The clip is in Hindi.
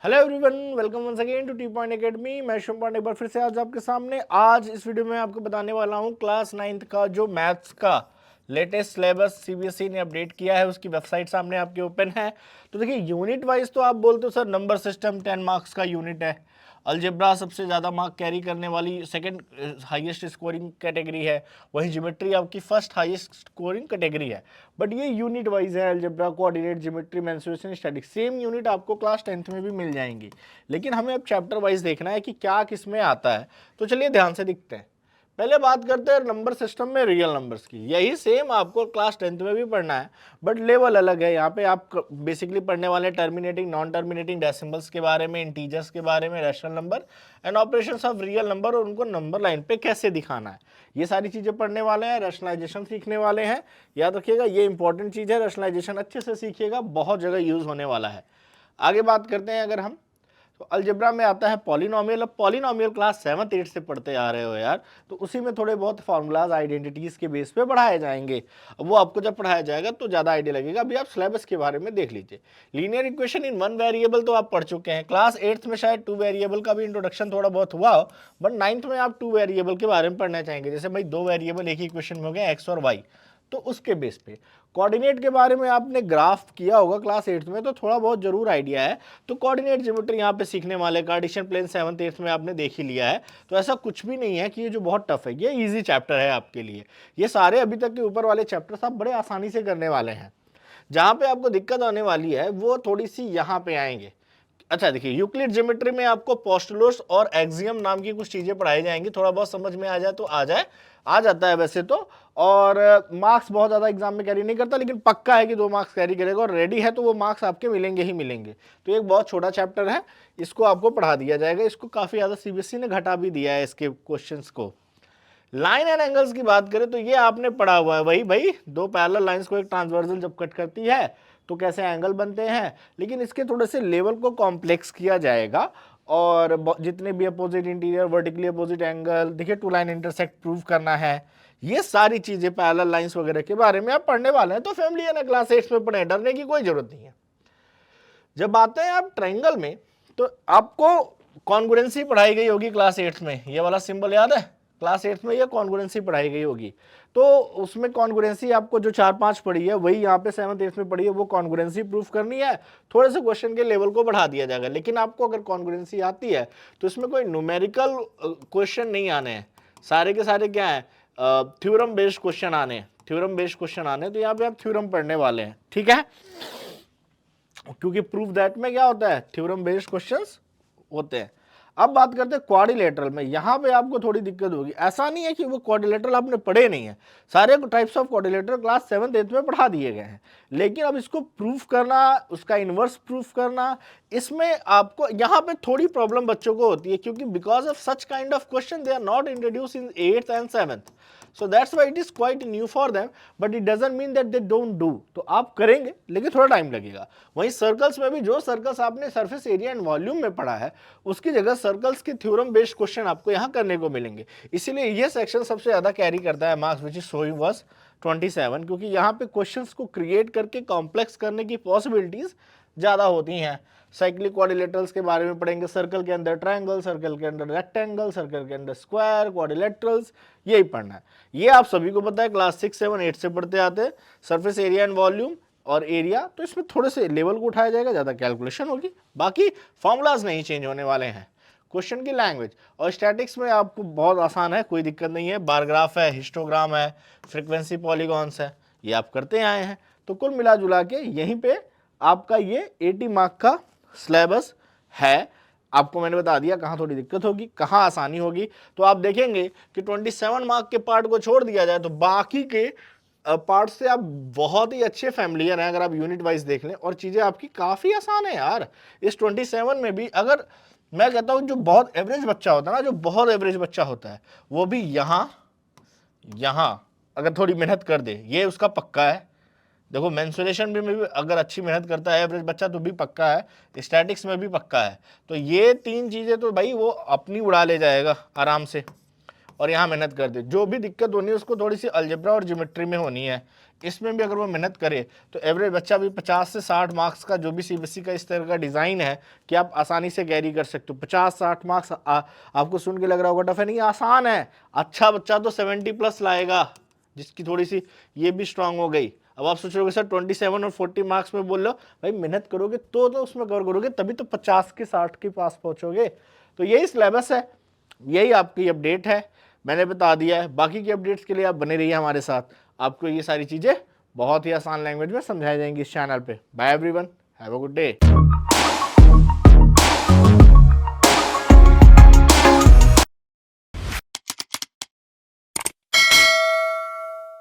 Hello everyone, welcome once again to T point academy. मैं शुभ पांडे एक बार फिर से आज आपके सामने। आज इस वीडियो में आपको बताने वाला हूं क्लास 9th का जो मैथ्स का लेटेस्ट सिलेबस सीबीएसई ने अपडेट किया है, उसकी वेबसाइट सामने आपके ओपन है। तो देखिए, यूनिट वाइज तो आप बोलते हो सर नंबर सिस्टम 10 मार्क्स का यूनिट है, अलजेब्रा सबसे ज़्यादा मार्क कैरी करने वाली सेकंड हाईएस्ट स्कोरिंग कैटेगरी है, वहीं ज्योमेट्री आपकी फर्स्ट हाईएस्ट स्कोरिंग कैटेगरी है। बट ये यूनिट वाइज है, algebra, coordinate, geometry, mensuration, statics, same unit आपको क्लास 10th में भी मिल जाएंगी। लेकिन हमें अब चैप्टर वाइज देखना है कि क्या किस में आता है। तो चलिए ध्यान से दिखते हैं। पहले बात करते हैं नंबर सिस्टम में रियल नंबर्स की। यही सेम आपको क्लास 10th में भी पढ़ना है, बट लेवल अलग है। यहाँ पे आप बेसिकली पढ़ने वाले टर्मिनेटिंग, नॉन टर्मिनेटिंग डेसिमल्स के बारे में, इंटीजर्स के बारे में, rational number and operations of real number, और उनको नंबर लाइन पे कैसे दिखाना है, ये सारी चीज़ें पढ़ने वाले हैं। रैशनलाइजेशन सीखने वाले हैं। याद रखिएगा, ये इंपॉर्टेंट चीज़ है। रैशनलाइजेशन अच्छे से सीखिएगा, बहुत जगह यूज़ होने वाला है। आगे बात करते हैं अगर हम, तो अलजेब्रा में आता है पॉलिनोमियल। अब पॉलिनोमियल क्लास 7th 8th से पढ़ते आ रहे हो यार, तो उसी में थोड़े बहुत फार्मूलाज आइडेंटिटीज के बेस पे पढ़ाए जाएंगे। अब वो आपको जब पढ़ाया जाएगा तो ज़्यादा आइडिया लगेगा। अभी आप सिलेबस के बारे में देख लीजिए। Linear equation in one variable तो आप पढ़ चुके हैं। क्लास 8th में शायद 2 वेरिएबल का भी इंट्रोडक्शन थोड़ा बहुत हुआ हो, बट 9th में आप 2 वेरिएबल के बारे में पढ़ना चाहेंगे। जैसे भाई 2 वेरिएबल एक ही इक्वेशन में हो गए, एक्स और वाई, तो उसके बेस पे कोऑर्डिनेट के बारे में आपने ग्राफ किया होगा क्लास 8th में, तो थोड़ा बहुत जरूर आइडिया है। तो कोऑर्डिनेट ज्योमेट्री यहाँ पे सीखने वाले, कार्टेशियन प्लेन 7th 8th में आपने देख ही लिया है। तो ऐसा कुछ भी नहीं है कि ये जो बहुत टफ है, ये इजी चैप्टर है आपके लिए। ये सारे अभी तक के ऊपर वाले चैप्टर्स आप बड़े आसानी से करने वाले हैं। जहाँ पे आपको दिक्कत आने वाली है वो थोड़ी सी यहाँ पे आएंगे। अच्छा देखिए, यूक्लिड ज्योमेट्री में आपको पोस्टुलस और एक्सियम नाम की कुछ चीजें पढ़ाई जाएंगी। थोड़ा बहुत समझ में आ जाए तो आ जाए, आ जाता है वैसे तो। और मार्क्स बहुत ज्यादा एग्जाम में कैरी नहीं करता, लेकिन पक्का है कि 2 मार्क्स कैरी करेगा, और रेडी है तो वो मार्क्स आपके मिलेंगे ही मिलेंगे। तो एक बहुत छोटा चैप्टर है, इसको आपको पढ़ा दिया जाएगा। इसको काफी ज्यादा सीबीएसई ने घटा भी दिया है इसके क्वेश्चंस को। लाइन एंड एंगल्स की बात करें तो ये आपने पढ़ा हुआ है, वही भाई 2 पैरेलल लाइंस को एक ट्रांसवर्सल जब कट करती है तो कैसे एंगल बनते हैं। लेकिन इसके थोड़े से लेवल को कॉम्प्लेक्स किया जाएगा, और जितने भी opposite interior, vertically opposite angle, देखिए 2 लाइन इंटरसेक्ट प्रूव करना है, ये सारी चीजें पैरेलल लाइंस वगैरह के बारे में आप पढ़ने वाले हैं। तो फैमिली ना, क्लास 8 में पढ़े, डरने की कोई जरूरत नहीं है। जब आते हैं आप ट्रायंगल में, तो आपको कॉन्ग्रुएंसी पढ़ाई गई होगी क्लास 8 में। ये वाला सिंबल याद है, क्लास 8 में ये कॉन्ग्रुएंसी पढ़ाई गई होगी। तो उसमें कॉन्ग्रुएंसी आपको जो 4-5 पढ़ी है, वही यहाँ पे 7th 8th में पढ़ी है, वो कॉन्ग्रुएंसी प्रूफ करनी है। थोड़े से क्वेश्चन के लेवल को बढ़ा दिया जाएगा। लेकिन आपको अगर कॉन्ग्रुएंसी आती है तो इसमें कोई न्यूमेरिकल क्वेश्चन नहीं आने हैं, सारे के सारे क्या है, थ्योरम बेस्ड क्वेश्चन आने हैं। थ्योरम बेस्ड क्वेश्चन आने, तो यहाँ पे आप थ्योरम पढ़ने वाले हैं, ठीक है। क्योंकि प्रूफ दैट में क्या होता है, थ्योरम बेस्ड क्वेश्चंस होते हैं। अब बात करते हैं क्वाड्रिलेटरल में। यहां पे आपको थोड़ी दिक्कत होगी। ऐसा नहीं है कि वो क्वाड्रिलेटरल आपने पढ़े नहीं है, सारे types of quadrilateral class 7th 8th में पढ़ा दिए गए हैं। लेकिन अब इसको प्रूफ करना, उसका इनवर्स प्रूफ करना, इसमें आपको यहाँ पे थोड़ी प्रॉब्लम बच्चों को होती है, क्योंकि because of such kind of question they are not introduce in 8th and 7th, so that's why it is quite new for them, but it doesn't mean that they don't do। तो आप करेंगे, लेकिन थोड़ा टाइम लगेगा। वहीं सर्कल्स में भी जो सर्कल्स आपने सरफेस एरिया एंड वॉल्यूम में पढ़ा है, उसकी जगह सर्कल्स के थ्योरम बेस्ड क्वेश्चन आपको यहाँ करने को मिलेंगे। इसीलिए ये सेक्शन सबसे ज्यादा कैरी करता है marks, which is showing was 27, क्योंकि यहाँ पे क्वेश्चंस को क्रिएट करके कॉम्प्लेक्स करने की पॉसिबिलिटीज ज्यादा होती हैं। साइक्लिक क्वाड्रिलेटरल्स के बारे में पढ़ेंगे, सर्कल के अंदर ट्रायंगल, सर्कल के अंदर रेक्टेंगल, सर्कल के अंदर स्क्वायर, क्वाड्रिलेटरल्स, यही पढ़ना है। ये आप सभी को पता है, क्लास 6 7 8 से पढ़ते आते हैं। सरफेस एरिया एंड वॉल्यूम और एरिया, तो इसमें थोड़े से लेवल को उठाया जाएगा, ज्यादा कैलकुलेशन होगी, बाकी फॉर्मूलाज नहीं चेंज होने वाले हैं। क्वेश्चन की लैंग्वेज और स्टैटिक्स में आपको बहुत आसान है, कोई दिक्कत नहीं है। बार ग्राफ है, हिस्टोग्राम है, फ्रीक्वेंसी पॉलीगॉन्स है, ये आप करते आए हैं। तो कुल मिला जुला के यहीं पे आपका ये 80 मार्क का सिलेबस है। आपको मैंने बता दिया कहाँ थोड़ी दिक्कत होगी, कहाँ आसानी होगी। तो आप देखेंगे कि 27 मार्क के पार्ट को छोड़ दिया जाए तो बाकी के पार्ट से आप बहुत ही अच्छे फैमिलियर हैं। अगर आप यूनिट वाइज देख लें, और चीज़ें आपकी काफ़ी आसान है यार। इस 27 में भी अगर मैं कहता हूँ, जो बहुत एवरेज बच्चा होता है ना, जो बहुत एवरेज बच्चा होता है, वो भी यहाँ अगर थोड़ी मेहनत कर दे, ये उसका पक्का है। देखो मेंसुरेशन में भी अगर अच्छी मेहनत करता है एवरेज बच्चा तो भी पक्का है, स्टैटिक्स में भी पक्का है। तो ये 3 चीज़ें तो भाई वो अपनी उड़ा ले जाएगा आराम से, और यहाँ मेहनत कर दे। जो भी दिक्कत होनी है उसको थोड़ी सी अलजेब्रा और ज्योमेट्री में होनी है। इसमें भी अगर वो मेहनत करे तो एवरेज बच्चा भी 50 से 60 मार्क्स का जो भी सीबीएसई का इस तरह का डिज़ाइन है कि आप आसानी से कैरी कर सकते हो। 50-60 मार्क्स आपको सुन के लग रहा होगा टफ है, नहीं, आसान है। अच्छा बच्चा तो 70+ लाएगा, जिसकी थोड़ी सी ये भी स्ट्रांग हो गई। अब आप सोच रहे हो सर 27 और 40 मार्क्स में बोल लो, भाई मेहनत करोगे तो उसमें कवर करोगे, तभी तो 50 के 60 के पास पहुंचोगे। तो यही सिलेबस है, यही आपकी अपडेट है, मैंने बता दिया है। बाकी की अपडेट्स के लिए आप बने रहिए हमारे साथ, आपको ये सारी चीज़ें बहुत ही आसान लैंग्वेज में समझाई जाएंगी इस चैनल पे। Bye everyone, have a good day.